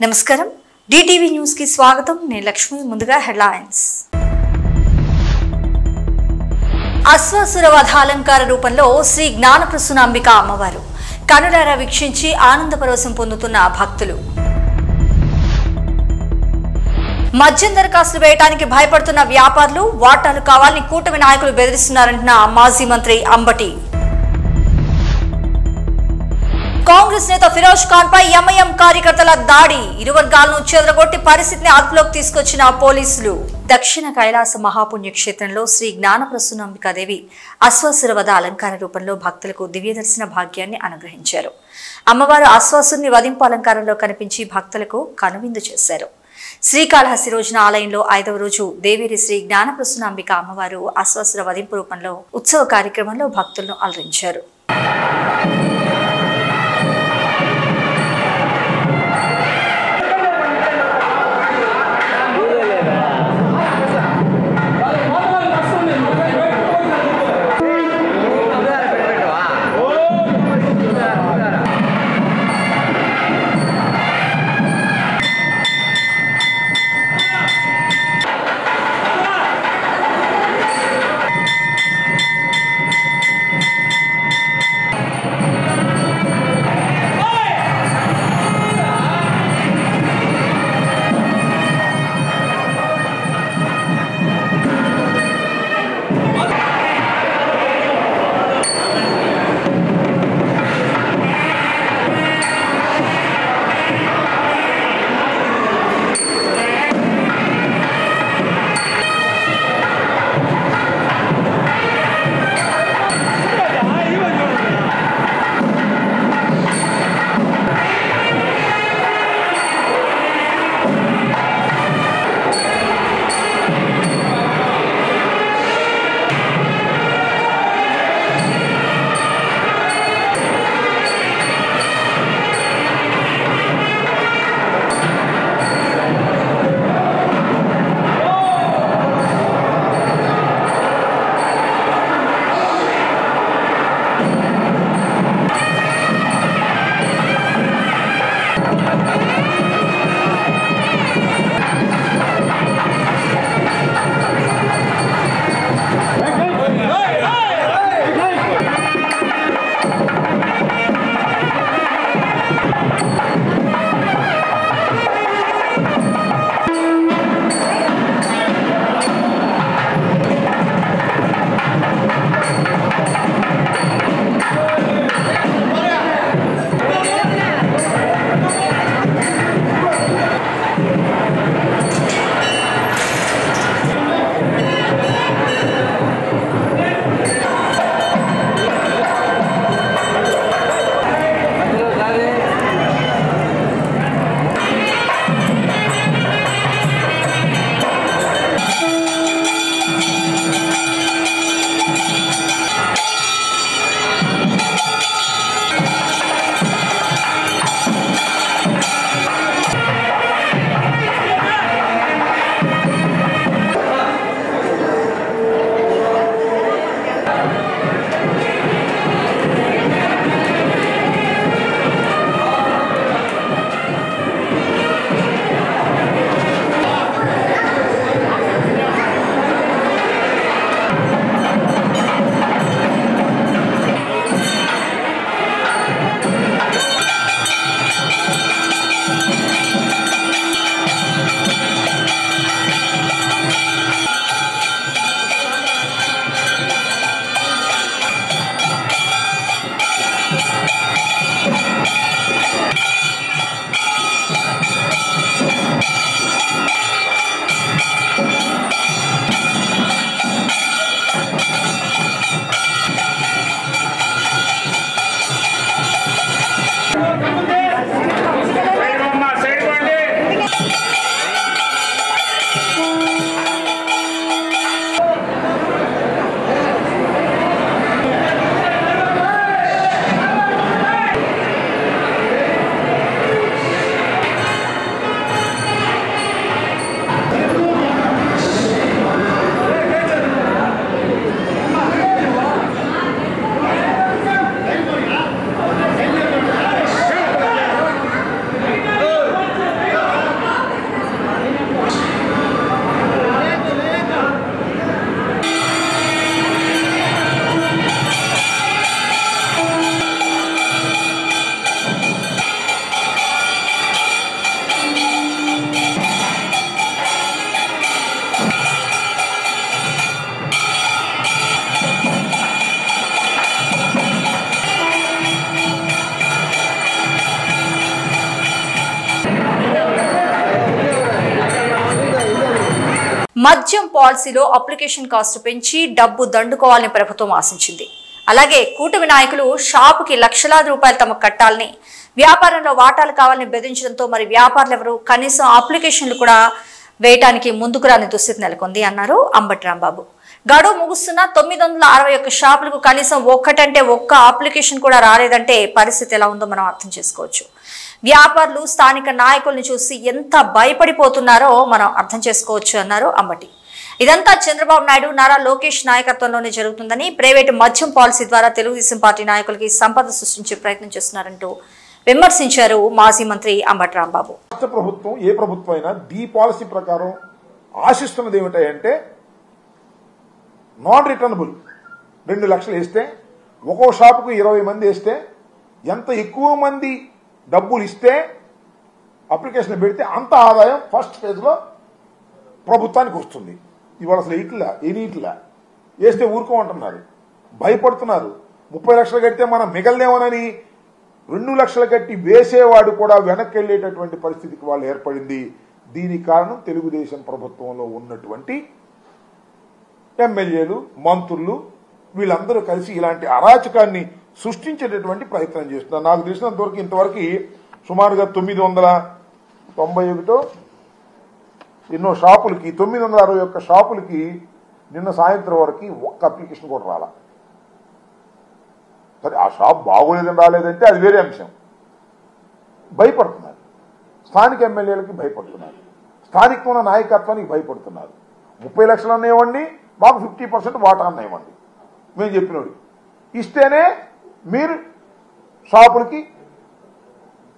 నమస్కారం DTV news కి స్వాగతం నేను లక్ష్మి ముందుగా హెడ్లైన్స్ అశ్వాసుర వధ అలంకార రూపంలో శ్రీ జ్ఞానప్రసూనాంబిక అమ్మవారు కనులారా వీక్షించి ఆనందపరవశం పొందుతున్న భక్తులు మద్యం దరఖాస్తులు వేయడానికి భయపడుతున్న వ్యాపారులు వాటాలు కావాలని కూటమి నాయకులు బెదిరిస్తున్నారంటున్న మాజీ మంత్రి అంబటి కాంగ్రెస్ నేత ఫిరోజ్ ఖాన్ పై ఎంఐఎం కార్యకర్తల దాడి ఇరు వర్గాలను చెదరగొట్టి పరిస్థితిని అదుపులోకి తీసుకొచ్చిన పోలీసులు దక్షిణ కైలాస మహాపుణ్యక్షేత్రంలో శ్రీ జ్ఞానప్రసూనాంబికాదేవి అశ్వాసుర వధ అలంకార రూపంలో భక్తులకు దివ్యదర్శన భాగ్యాన్ని అనుగ్రహించారు. అమ్మవారు అశ్వాసుని వధింపు అలంకారంలో కనిపించి భక్తులకు కనువిందు చేశారు. శ్రీకాళహస్తి రోజున ఆలయంలో 5వ రోజు దేవేరి శ్రీ జ్ఞానప్రసూనాంబిక అమ్మవారు అశ్వాసుర వధింపు రూపంలో ఉత్సవ కార్యక్రమంలో భక్తులను అలరించారు. మద్యం పాలసీలో అప్లికేషన్ కాస్ట్ పెంచి డబ్బు దండుకోవాలని ప్రభుత్వం ఆశించింది. అలాగే కూటమి నాయకులు షాపుకి లక్షలాది రూపాయలు తమకు కట్టాలని, వ్యాపారంలో వాటాలు కావాలని బెదిరించడంతో మరి వ్యాపారులు ఎవరు కనీసం అప్లికేషన్లు కూడా వేయటానికి ముందుకు రాని దుస్థితి నెలకొంది అన్నారు అంబటి రాంబాబు. గడువు ముగుస్తున్న 961 షాపులకు కనీసం ఒక్కటంటే ఒక్క అప్లికేషన్ కూడా రాలేదంటే పరిస్థితి ఎలా ఉందో మనం అర్థం చేసుకోవచ్చు. వ్యాపారులు స్థానిక నాయకుల్ని చూసి ఎంత భయపడిపోతున్నారో మనం అర్థం చేసుకోవచ్చు అన్నారు అంబటి. ఇదంతా చంద్రబాబు నాయుడు, నారా లోకేష్ నాయకత్వంలోనే జరుగుతుందని, ప్రైవేటు మద్యం పాలసీ ద్వారా తెలుగుదేశం పార్టీ నాయకులకి సంపద సృష్టించే ప్రయత్నం చేస్తున్నారంటూ విమర్శించారు మాజీ మంత్రి అంబటి రాంబాబు. రాష్ట్ర ప్రభుత్వం ఏ ప్రభుత్వం అయినా ఈ పాలసీ ప్రకారం ఆశిస్తున్నది ఏమిటంటే నాన్ రిటర్నబుల్ 2 లక్షలు వేస్తే ఒక్కో షాపుకు 20 మంది వేస్తే ఎంత ఎక్కువ మంది డబ్బులు ఇస్తే అప్లికేషన్ పెడితే అంత ఆదాయం ఫస్ట్ ఫేజ్ లో ప్రభుత్వానికి వస్తుంది. ఇవాళ అసలు ఎయిట్లా వేస్తే ఊరుకోమంటున్నారు, భయపడుతున్నారు. 30 లక్షలు కడితే మనం మిగలదేమోనని 2 లక్షలు కట్టి వేసేవాడు కూడా వెనక్కి వెళ్లేటటువంటి పరిస్థితికి వాళ్ళు ఏర్పడింది. దీనికి కారణం తెలుగుదేశం ప్రభుత్వంలో ఉన్నటువంటి ఎమ్మెల్యేలు, మంత్రులు వీళ్ళందరూ కలిసి ఇలాంటి అరాచకాన్ని సృష్టించేటటువంటి ప్రయత్నం చేస్తున్నారు. నాకు తెలిసినంతవరకు ఇంతవరకు సుమారుగా 991 ఎన్నో షాపులకి 961 షాపులకి నిన్న సాయంత్రం వరకు ఒక్క అప్లికేషన్ కూడా రాలా. సరే ఆ షాప్ బాగోలేదని రాలేదంటే అది వేరే అంశం. భయపడుతున్నారు, స్థానిక ఎమ్మెల్యేలకి భయపడుతున్నారు, స్థానికంగా నాయకత్వానికి భయపడుతున్నారు. 30 లక్షలు ఇవ్వండి, మాకు 50% వాటా ఇవ్వండి, మేము చెప్పినోడు ఇస్తేనే మీరు షాపులకి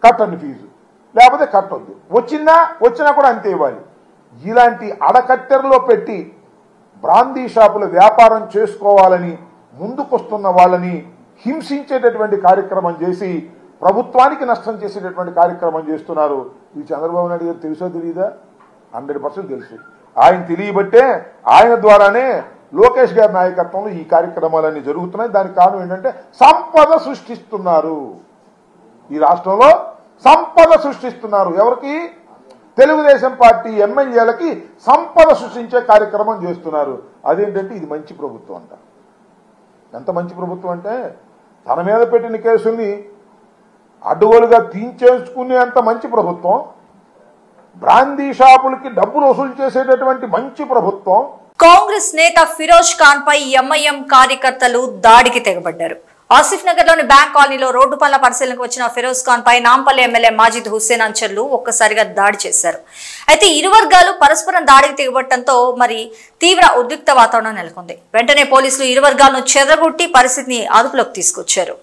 కట్టండి ఫీజు, లేకపోతే కట్టొద్దు, వచ్చినా కూడా అంతే ఇవ్వాలి. ఇలాంటి అడకట్టెరలో పెట్టి బ్రాందీ షాపుల వ్యాపారం చేసుకోవాలని ముందుకొస్తున్న వాళ్ళని హింసించేటటువంటి కార్యక్రమం చేసి ప్రభుత్వానికి నష్టం చేసేటటువంటి కార్యక్రమం చేస్తున్నారు. ఇది చంద్రబాబు నాయుడు గారు తెలుసో తెలియదా? 100% తెలుసు. ఆయన తెలియబట్టే ఆయన ద్వారానే లోకేష్ గారి నాయకత్వంలో ఈ కార్యక్రమాలన్నీ జరుగుతున్నాయి. దానికి కారణం ఏంటంటే సంపద సృష్టిస్తున్నారు. ఈ రాష్ట్రంలో సంపద సృష్టిస్తున్నారు. ఎవరికి? తెలుగుదేశం పార్టీ ఎమ్మెల్యేలకి సంపద సృష్టించే కార్యక్రమం చేస్తున్నారు. అదేంటంటే ఇది మంచి ప్రభుత్వం అంట. ఎంత మంచి ప్రభుత్వం అంటే తన మీద పెట్టిన కేసుల్ని అడ్డుగోలుగా తీయించేసుకునే అంత మంచి ప్రభుత్వం, బ్రాందీ షాపులకి డబ్బులు వసూలు చేసేటటువంటి మంచి ప్రభుత్వం. కాంగ్రెస్ నేత ఫిరోజ్ ఖాన్ పై ఎంఐఎం కార్యకర్తలు దాడికి తెగబడ్డారు. ఆసిఫ్ నగర్ లోని బ్యాంక్ కాలనీలో రోడ్డు పనుల పరిశీలనకు వచ్చిన ఫిరోజ్ ఖాన్ పై నాంపల్లి ఎమ్మెల్యే మాజిద్ హుస్సేన్ అంచర్లు ఒక్కసారిగా దాడి చేశారు. అయితే ఇరు వర్గాలు పరస్పరం దాడికి తెగబడటంతో మరి తీవ్ర ఉద్రిక్త వాతావరణం నెలకొంది. వెంటనే పోలీసులు ఇరు వర్గాలను చెదరగొట్టి పరిస్థితిని అదుపులోకి తీసుకొచ్చారు.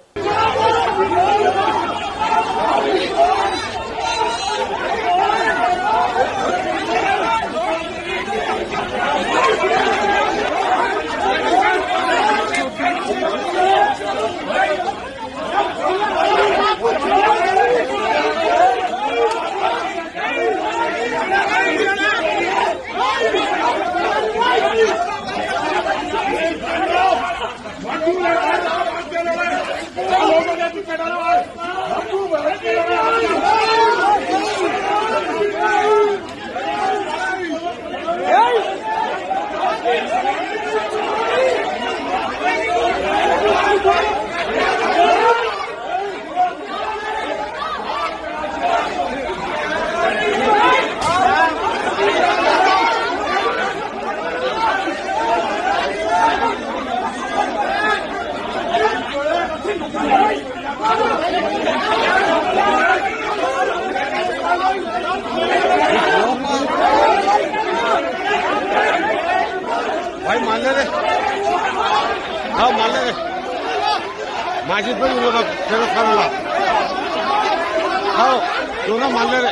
भाई मान ले, हाँ मान ले, माजिद पर फिर खाना, हाँ दोनों मान ले।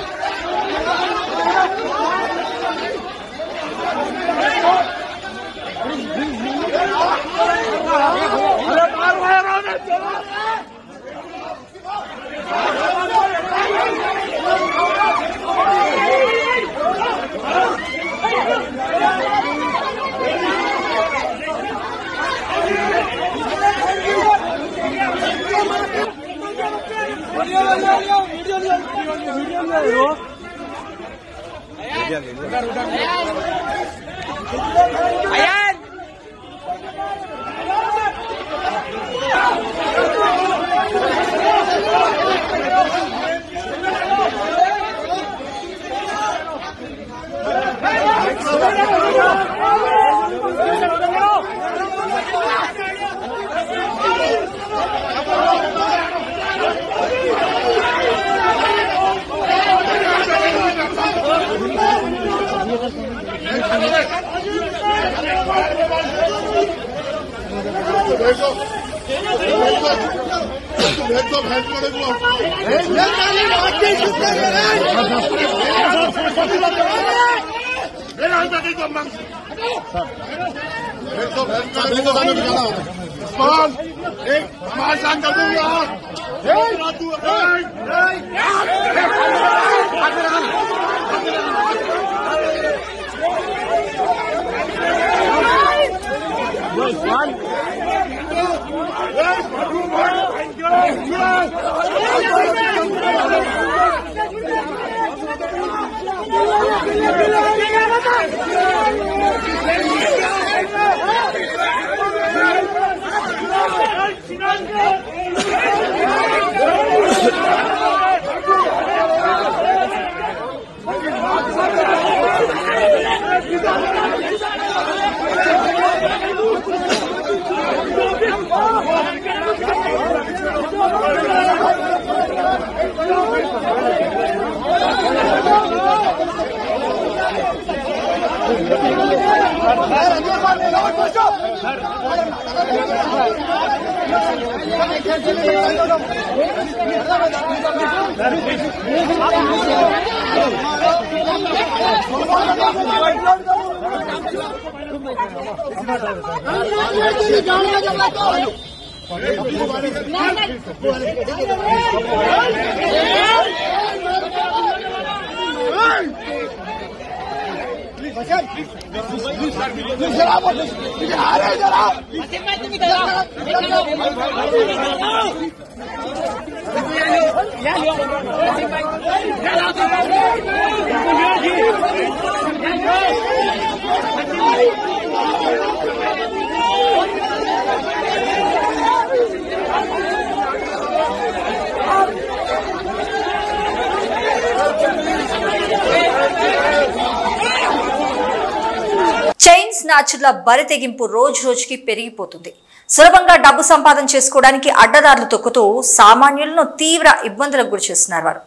చైన్ స్నాచర్ల బరి తెగింపు రోజు రోజుకి పెరిగిపోతుంది. సులభంగా డబ్బు సంపాదన చేసుకోవడానికి అడ్డదారులు తొక్కుతూ సామాన్యులను తీవ్ర ఇబ్బందులకు గురి చేస్తున్నారు వారు.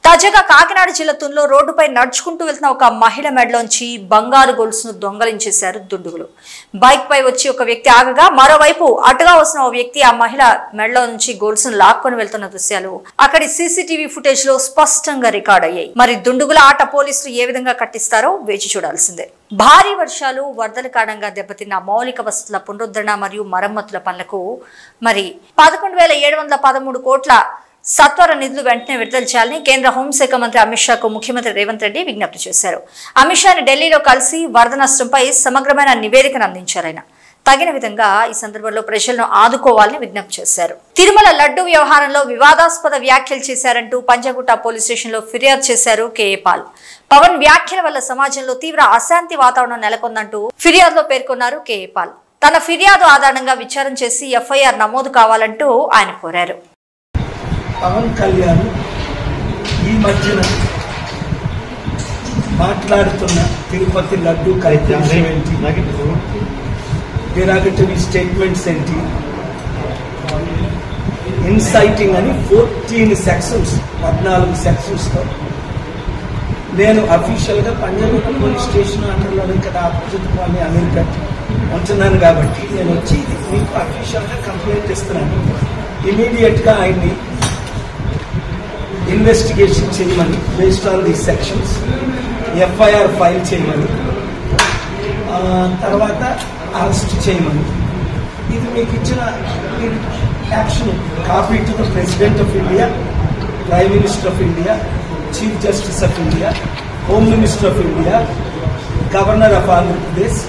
తాజాగా కాకినాడ జిల్లా తునిలో రోడ్డుపై నడుచుకుంటూ వెళ్తున్న ఒక మహిళ మెడలోంచి బంగారు గొలుసును దొంగలించేశారు దుండుగులు. బైక్ పై వచ్చి ఒక వ్యక్తి ఆగగా మరోవైపు అటుగా వస్తున్న ఓ వ్యక్తి ఆ మహిళ మెడలో నుంచి గొలుసును లాక్కొని వెళ్తున్న దృశ్యాలు అక్కడి సీసీటీవీ ఫుటేజ్ లో స్పష్టంగా రికార్డ్ అయ్యాయి. మరి దుండుగుల ఆట పోలీసులు ఏ విధంగా కట్టిస్తారో వేచి చూడాల్సిందే. భారీ వర్షాలు వరదల కారణంగా దెబ్బతిన్న మౌలిక వసతుల పునరుద్ధరణ మరియు మరమ్మతుల పనులకు మరి 11,713 కోట్ల సత్వర నిధులు వెంటనే విడుదల చేయాలని కేంద్ర హోంశాఖ మంత్రి అమిత్ షాకు ముఖ్యమంత్రి రేవంత్ రెడ్డి విజ్ఞప్తి చేశారు. అమిత్ షాని ఢిల్లీలో కలిసి వరద నష్టంపై సమగ్రమైన నివేదికను అందించారు. ఆయన తగిన విధంగా ఈ సందర్భంలో ప్రజలను ఆదుకోవాలని విజ్ఞప్తి చేశారు. తిరుమల లడ్డు వ్యవహారంలో వివాదాస్పద వ్యాఖ్యలు చేశారంటూ పంజాగుట్ట పోలీస్ స్టేషన్ లో ఫిర్యాదు చేశారు కేఏ పాల్. పవన్ వ్యాఖ్యల వల్ల సమాజంలో తీవ్ర అశాంతి వాతావరణం నెలకొందంటూ ఫిర్యాదులో పేర్కొన్నారు కేఏ పాల్. తన ఫిర్యాదు ఆధారంగా విచారణ చేసి ఎఫ్ఐఆర్ నమోదు కావాలంటూ ఆయన కోరారు. పవన్ కళ్యాణ్ ఈ మధ్యన మాట్లాడుతున్న తిరుపతి లడ్డు కార్యక్రమం ఏంటి, డెరాగటరీ స్టేట్మెంట్స్ ఏంటి, ఇన్సైటింగ్ అని 14 సెక్షన్స్ 14 సెక్షన్స్తో నేను అఫీషియల్గా పంజాగుట్ట పోలీస్ స్టేషన్ అండర్లోనే ఇక్కడ ఆపోజిట్ కాలనీ అమెరికా ఉంటున్నాను కాబట్టి నేను వచ్చి మీకు అఫీషియల్గా కంప్లైంట్ ఇస్తున్నాను. ఇమీడియట్గా ఆయన్ని ఇన్వెస్టిగేషన్ చేయమని, based on the sections FIR file చేయమని, తర్వాత అరెస్ట్ చేయమని. ఇది మీకు ఇచ్చిన action copy to the president of India, prime minister of India, chief justice of India, home minister of India, governor of Andhra Pradesh,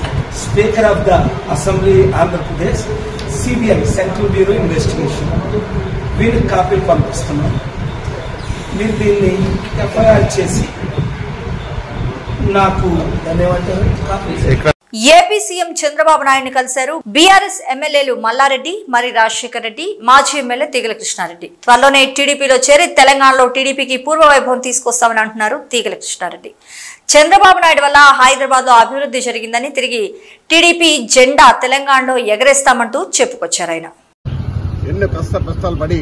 speaker of the assembly Andhra Pradesh, CBI central bureau investigation వీరికి కాపీలు పంపిస్తున్నాం. మీరు దీన్ని ఎఫ్ఐఆర్ చేసి నాకు ధన్యవాదాలు. ఏపీ సీఎం చంద్రబాబు నాయుడిని కలిశారు బీఆర్ఎస్ ఎమ్మెల్యేలు మల్లారెడ్డి, మరి రాజశేఖర్ రెడ్డి, మాజీ ఎమ్మెల్యే తీగల కృష్ణారెడ్డి. త్వరలోనే టీడీపీలో చేరి తెలంగాణలో టీడీపీకి పూర్వ వైభవం తీసుకొస్తామని అంటున్నారు తీగల కృష్ణారెడ్డి. చంద్రబాబు నాయుడు వల్ల హైదరాబాద్ లో అభివృద్ధి జరిగిందని, తిరిగి టీడీపీ జెండా తెలంగాణలో ఎగరేస్తామంటూ చెప్పుకొచ్చారు. ఆయన ఎన్నో కష్టాలు పడి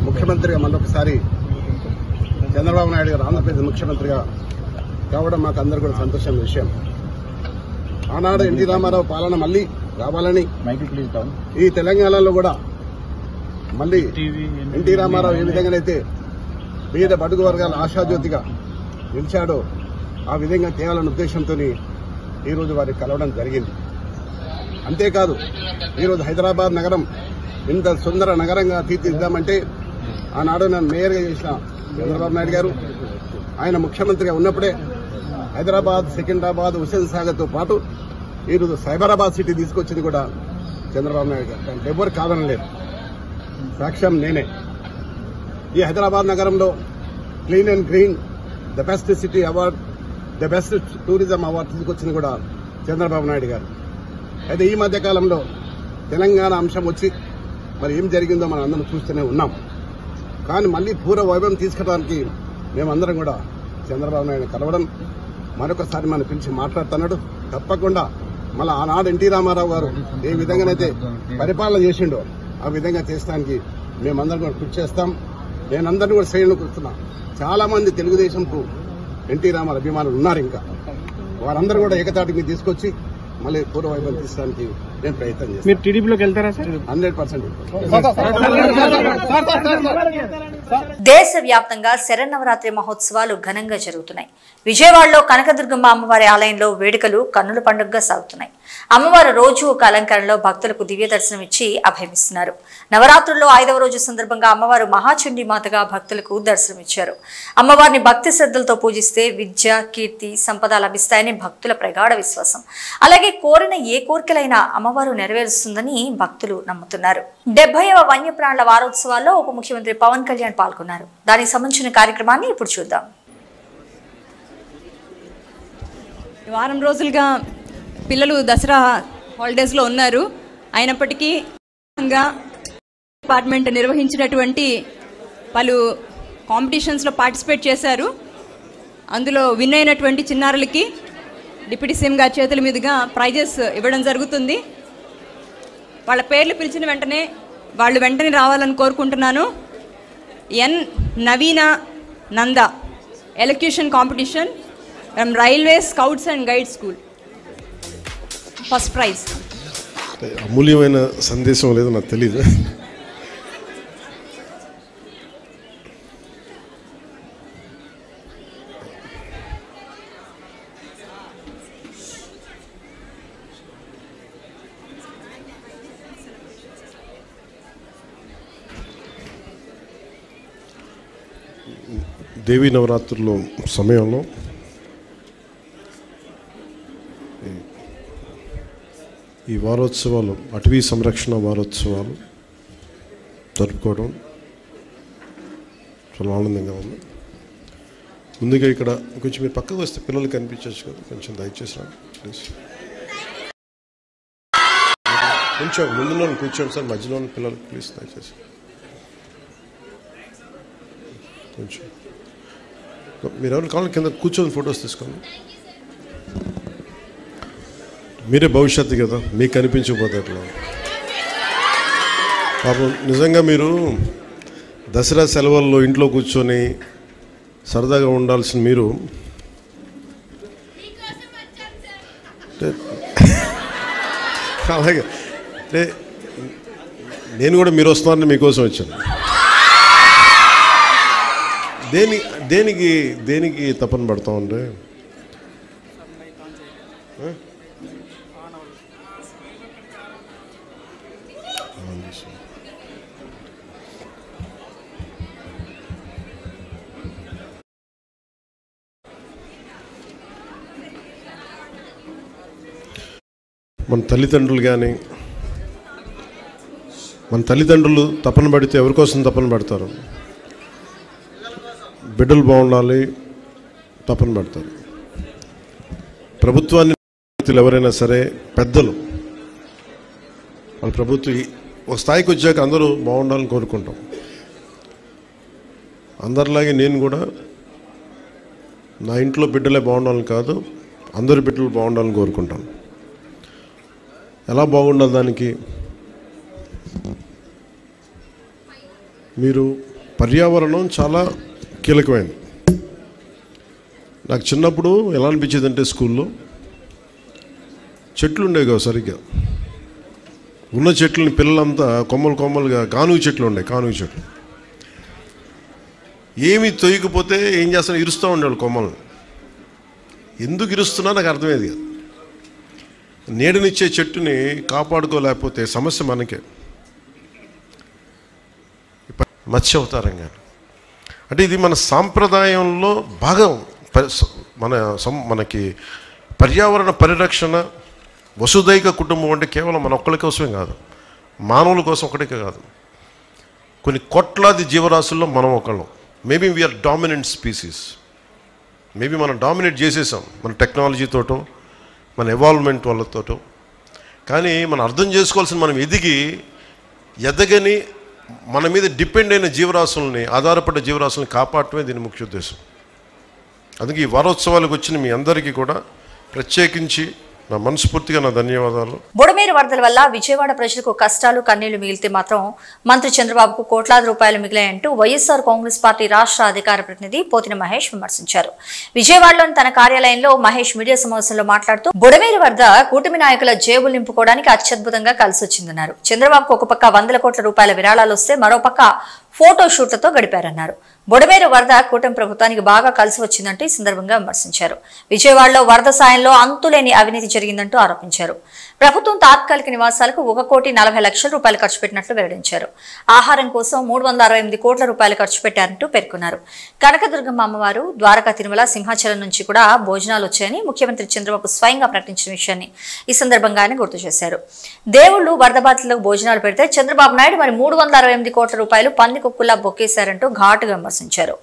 ముఖ్యమంత్రిగా మరొకసారి చంద్రబాబు నాయుడు గారు ఆంధ్రప్రదేశ్ ముఖ్యమంత్రిగా కావడం మాకు అందరూ కూడా సంతోషమైన విషయం. ఆనాడు ఎన్టీ రామారావు పాలన మళ్లీ రావాలని, ఈ తెలంగాణలో కూడా మళ్లీ ఎన్టీ రామారావు ఏ విధంగానైతే పేద బడుగు వర్గాల ఆశాజ్యోతిగా నిలిచాడో ఆ విధంగా తేవాలన్న ఉద్దేశంతో ఈరోజు వారిని కలవడం జరిగింది. అంతేకాదు ఈరోజు హైదరాబాద్ నగరం ఇంత సుందర నగరంగా తీర్చిదిద్దామంటే ఆనాడు నన్ను మేయర్గా చేసిన చంద్రబాబు నాయుడు గారు, ఆయన ముఖ్యమంత్రిగా ఉన్నప్పుడే హైదరాబాద్, సికింద్రాబాద్, హుస్సేన్ సాగర్తో పాటు ఈరోజు సైబరాబాద్ సిటీ తీసుకొచ్చింది కూడా చంద్రబాబు నాయుడు గారు. దానికి ఎవరు కాదనలేదు, సాక్ష్యం నేనే. ఈ హైదరాబాద్ నగరంలో clean and green the best city award, the best tourism award తీసుకొచ్చింది కూడా చంద్రబాబు నాయుడు గారు. అయితే ఈ మధ్య కాలంలో తెలంగాణ అంశం వచ్చి మరి ఏం జరిగిందో మనం అందరం చూస్తూనే ఉన్నాం. కానీ మళ్లీ పూర్వ వైభవం తీసుకురావడానికి మేమందరం కూడా చంద్రబాబు నాయుడు కలవడం, మరొకసారి మనం పిలిచి మాట్లాడుతున్నాడు. తప్పకుండా మళ్ళీ ఆనాడు ఎన్టీ రామారావు గారు ఏ విధంగానైతే పరిపాలన చేసిండో ఆ విధంగా చేసడానికి మేమందరం కూడా కృషి చేస్తాం. నేనందరినీ కూడా శ్రేణులు కూర్చున్నా. చాలా మంది తెలుగుదేశంకు ఎన్టీ రామారావు అభిమానులు ఉన్నారు. ఇంకా వారందరూ కూడా ఏకతాటికి తీసుకొచ్చి మళ్ళీ పూర్వ వైభవం తీసుకోవడానికి నేను ప్రయత్నం చేస్తాను. మీరు టీడీపీలోకి వెళ్తారా సార్? 100%. దేశవ్యాప్తంగా శరన్నవరాత్రి మహోత్సవాలు ఘనంగా జరుగుతున్నాయి. విజయవాడలో కనకదుర్గమ్మ అమ్మవారి ఆలయంలో వేడుకలు కన్నుల పండుగగా సాగుతున్నాయి. అమ్మవారు రోజు ఒక అలంకరణలో భక్తులకు దివ్య దర్శనం ఇచ్చి అభయమిస్తున్నారు. నవరాత్రుల్లో 5వ రోజు సందర్భంగా అమ్మవారు మహాచండీ మాతగా భక్తులకు దర్శనమిచ్చారు. అమ్మవారిని భక్తి శ్రద్ధలతో పూజిస్తే విద్య, కీర్తి, సంపద లభిస్తాయని భక్తుల ప్రగాఢ విశ్వాసం. అలాగే కోరిన ఏ కోరికలైనా అమ్మవారు నెరవేరుస్తుందని భక్తులు నమ్ముతున్నారు. 70వ వన్యప్రాణుల వారోత్సవాల్లో ఉప ముఖ్యమంత్రి పవన్ కళ్యాణ్ పాల్గొన్నారు. దానికి సంబంధించిన కార్యక్రమాన్ని ఇప్పుడు చూద్దాం. వారం రోజులుగా పిల్లలు దసరా హాలిడేస్లో ఉన్నారు. అయినప్పటికీ డిపార్ట్మెంట్ నిర్వహించినటువంటి పలు కాంపిటీషన్స్లో పార్టిసిపేట్ చేశారు. అందులో విన్ అయినటువంటి చిన్నారులకి డిప్యూటీ సీఎం గారి చేతుల మీదుగా ప్రైజెస్ ఇవ్వడం జరుగుతుంది. వాళ్ళ పేర్లు పిలిచిన వెంటనే వాళ్ళు వెంటనే రావాలని కోరుకుంటున్నాను. N Naveena Nanda, elocution competition from railway scouts and guide school, first prize. అమూల్యమైన సందేశం లేదో నాకు తెలీదు. దేవీ నవరాత్రుల సమయంలో ఈ వారోత్సవాలు, అటవీ సంరక్షణ వారోత్సవాలు జరుపుకోవడం చాలా ఆనందంగా ఉంది. ముందుగా ఇక్కడ కొంచెం మీరు పక్కకు వస్తే పిల్లలు కనిపించవచ్చు కదా, కొంచెం దయచేసి రా ప్లీజ్. కొంచెం ముందులో కూర్చోండి సార్, మధ్యలో పిల్లలు ప్లీజ్ దయచేసి కొంచెం. మీరు ఎవరు కావాలి కింద కూర్చొని ఫొటోస్ తీసుకోండి. మీరే భవిష్యత్తు కదా, మీకు కనిపించకపోతే అట్లా. పాపం నిజంగా మీరు దసరా సెలవుల్లో ఇంట్లో కూర్చొని సరదాగా ఉండాల్సిన మీరు అలాగే అంటే నేను కూడా మీరు వస్తున్నారని మీకోసం వచ్చాను. దేనికి తపన పడతా ఉంటే మన తల్లిదండ్రులు కానీ, మన తల్లిదండ్రులు తపన పడితే ఎవరికోసం తపన పడతారు? బిడ్డలు బాగుండాలి తపన పడతారు. ప్రభుత్వాన్ని వ్యక్తులు ఎవరైనా సరే, పెద్దలు, వాళ్ళ ప్రభుత్వం ఒక స్థాయికి వచ్చాక అందరూ బాగుండాలని కోరుకుంటాం. అందరిలాగే నేను కూడా నా ఇంట్లో బిడ్డలే బాగుండాలని కాదు, అందరి బిడ్డలు బాగుండాలని కోరుకుంటాను. ఎలా బాగుండాలి దానికి? మీరు పర్యావరణం చాలా కీలకమైనది. నాకు చిన్నప్పుడు ఎలా అనిపించేదంటే స్కూల్లో చెట్లు ఉండేవి కావు సరిగ్గా. ఉన్న చెట్లని పిల్లలంతా కొమ్మలుగా కానుగ చెట్లు ఉండే, కానుగ చెట్లు ఏమి తొయ్యకపోతే ఏం చేస్తాను, ఇరుస్తూ ఉండేవాళ్ళు కొమ్మలను. ఎందుకు ఇరుస్తున్నా నాకు అర్థమయ్యేది కాదు. నీడనిచ్చే చెట్టుని కాపాడుకోలేకపోతే సమస్య మనకే. మత్స్య అంటే ఇది మన సాంప్రదాయంలో భాగం. మనకి పర్యావరణ పరిరక్షణ, వసుదైక కుటుంబం అంటే కేవలం మన ఒక్కరి కోసమే కాదు, మానవుల కోసం ఒకటే కాదు, కొన్ని కోట్లాది జీవరాశుల్లో మనం ఒకళ్ళం. Maybe we're dominant species. Maybe మనం డామినేట్ చేసేసాం మన టెక్నాలజీతోటో, మన ఎవాల్వ్మెంట్ వాళ్ళతోటో. కానీ మనం అర్థం చేసుకోవాల్సిన, మనం ఎదగని మన మీద డిపెండ్ అయిన జీవరాశుల్ని, ఆధారపడ్డ జీవరాశుల్ని కాపాడటమే దీని ముఖ్య ఉద్దేశం. అందుకే ఈ వారోత్సవాలకు వచ్చిన మీ అందరికీ కూడా ప్రత్యేకించి నా మనస్ఫూర్తిగా నా ధన్యవాదాలు. బుడమేరు వరదల వల్ల విజయవాడ ప్రజలకు కష్టాలు కన్నీళ్లు మిగిలితే మాత్రం మంత్రి చంద్రబాబుకు కోట్లాది రూపాయలు మిగిలాయంటూ వైఎస్ఆర్ కాంగ్రెస్ పార్టీ రాష్ట్ర అధికార ప్రతినిధి పోతిన మహేష్ విమర్శించారు. విజయవాడలోని తన కార్యాలయంలో మహేష్ మీడియా సమావేశంలో మాట్లాడుతూ బుడమేరు వరద కూటమి నాయకుల జేబులు నింపుకోవడానికి అత్యద్భుతంగా కలిసొచ్చిందన్నారు. చంద్రబాబుకు ఒక పక్క 100 కోట్ల రూపాయల విరాళాలు వస్తే మరోపక్క ఫోటో షూట్లతో గడిపారన్నారు. బుడమేరు వరద కూటమి ప్రభుత్వానికి బాగా కలిసి వచ్చిందంటూ ఈ సందర్భంగా విమర్శించారు. విజయవాడలో వరద సాయంలో అంతులేని అవినీతి జరిగిందంటూ ఆరోపించారు. ప్రభుత్వం తాత్కాలిక నివాసాలకు 1,40,00,000 రూపాయలు ఖర్చు పెట్టినట్లు వెల్లడించారు. ఆహారం కోసం 368 కోట్ల రూపాయలు ఖర్చు పెట్టారంటూ పేర్కొన్నారు. కనకదుర్గమ్మ అమ్మవారు, ద్వారకా, తిరుమల, సింహాచలం నుంచి కూడా భోజనాలు వచ్చాయని ముఖ్యమంత్రి చంద్రబాబు స్వయంగా ప్రకటించిన విషయాన్ని ఈ సందర్భంగా ఆయన గుర్తు చేశారు. దేవుళ్లు వరద బాధితులకు భోజనాలు పెడితే చంద్రబాబు నాయుడు మరి 368 కోట్ల రూపాయలు పందికొక్కులా బొక్కేశారంటూ ఘాటుగా విమర్శించారు.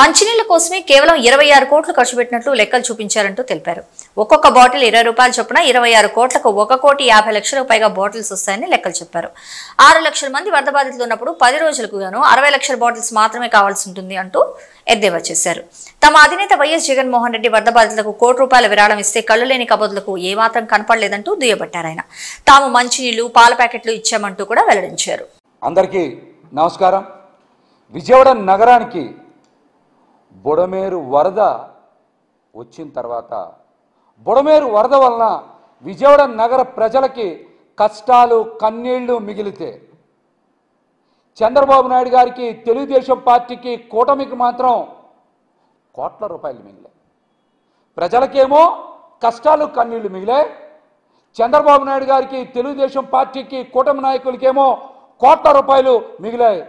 మంచినీళ్ల కోసమే కేవలం 26 కోట్లు ఖర్చు పెట్టినట్లు లెక్కలు చూపించారంటూ తెలిపారు. ఒక్కొక్క బాటిల్ 20 రూపాయలు చొప్పున 26 కోట్లకు 1,50,00,000 పైగా బాటిల్స్ వస్తాయని లెక్కలు చెప్పారు. 6 లక్షల మంది వరద బాధితులు ఉన్నప్పుడు 10 రోజులకు గాను 60 లక్షల బాటిల్స్ మాత్రమే కావాల్సి ఉంటుంది అంటూ ఎద్దేవా చేశారు. తమ అధినేత వైఎస్ జగన్మోహన్ రెడ్డి వరద బాధితులకు 1 కోటి రూపాయల విరాళం ఇస్తే కళ్ళు లేని కబోదులకు ఏమాత్రం కనపడలేదంటూ దుయ్యబట్టారాయన. తాము మంచినీళ్లు, పాల ప్యాకెట్లు ఇచ్చామంటూ కూడా వెల్లడించారు. అందరికీ నమస్కారం. విజయవాడ నగరానికి బుడమేరు వరద వచ్చిన తర్వాత, బుడమేరు వరద వలన విజయవాడ నగర ప్రజలకి కష్టాలు కన్నీళ్లు మిగిలితే చంద్రబాబు నాయుడు గారికి, తెలుగుదేశం పార్టీకి, కూటమికి మాత్రం కోట్ల రూపాయలు మిగిలాయి. ప్రజలకేమో కష్టాలు కన్నీళ్లు మిగిలాయి. చంద్రబాబు నాయుడు గారికి, తెలుగుదేశం పార్టీకి, కూటమి నాయకులకేమో కోట్ల రూపాయలు మిగిలాయి.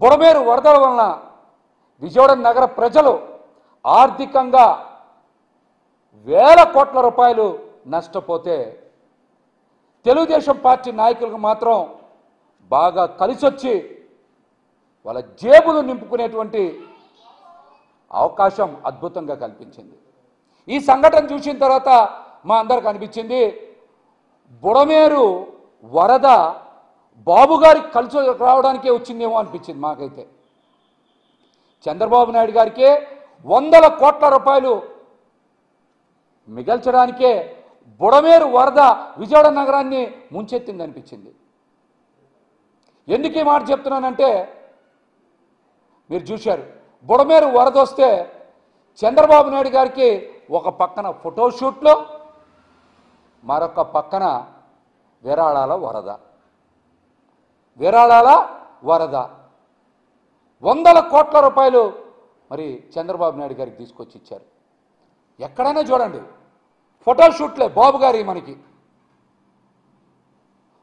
బుడమేరు వరదల వలన విజయవాడ నగర ప్రజలు ఆర్థికంగా వేల కోట్ల రూపాయలు నష్టపోతే తెలుగుదేశం పార్టీ నాయకులకు మాత్రం బాగా కలిసొచ్చి వాళ్ళ జేబులు నింపుకునేటువంటి అవకాశం అద్భుతంగా కల్పించింది. ఈ సంఘటన చూసిన తర్వాత మా అందరికి అనిపించింది, బుడమేరు వరద బాబు గారికి కలిసి రావడానికే వచ్చిందేమో అనిపించింది మాకైతే. చంద్రబాబు నాయుడు గారికి 100 కోట్ల రూపాయలు మిగల్చడానికే బుడమేరు వరద విజయవాడ నగరాన్ని ముంచెత్తింది అనిపించింది. ఎందుకు ఈ మాట చెప్తున్నానంటే, మీరు చూశారు, బుడమేరు వరద వస్తే చంద్రబాబు నాయుడు గారికి ఒక పక్కన ఫోటోషూట్లో, మరొక పక్కన విరాళాల వరద. 100 కోట్ల రూపాయలు మరి చంద్రబాబు నాయుడు గారికి తీసుకొచ్చి ఇచ్చారు. ఎక్కడైనా చూడండి ఫోటోషూట్లే బాబు గారి. మనకి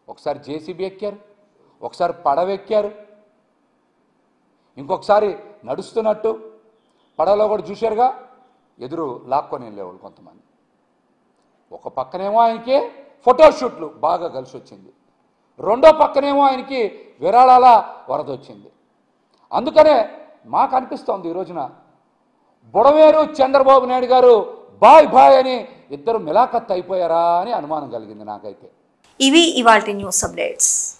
ఒకసారి జేసీబీ ఎక్కారు, ఒకసారి పడవెక్కారు, ఇంకొకసారి నడుస్తున్నట్టు పడవలో కూడా చూశారుగా, ఎదురు లాక్కొని వెళ్ళేవాళ్ళు కొంతమంది. ఒక పక్కనేమో ఆయనకి ఫోటోషూట్లు బాగా కలిసి వచ్చింది, రెండో పక్కనేమో ఆయనకి విరాళాల వరద వచ్చింది. అందుకనే మాకు అనిపిస్తోంది ఈ రోజున బుడమేరు చంద్రబాబు నాయుడు గారు బాయ్ బాయ్ అని ఇద్దరు మిలాఖత్ అయిపోయారా అని అనుమానం కలిగింది నాకైతే. ఇవి ఇవాల్టి న్యూస్ అప్డేట్స్.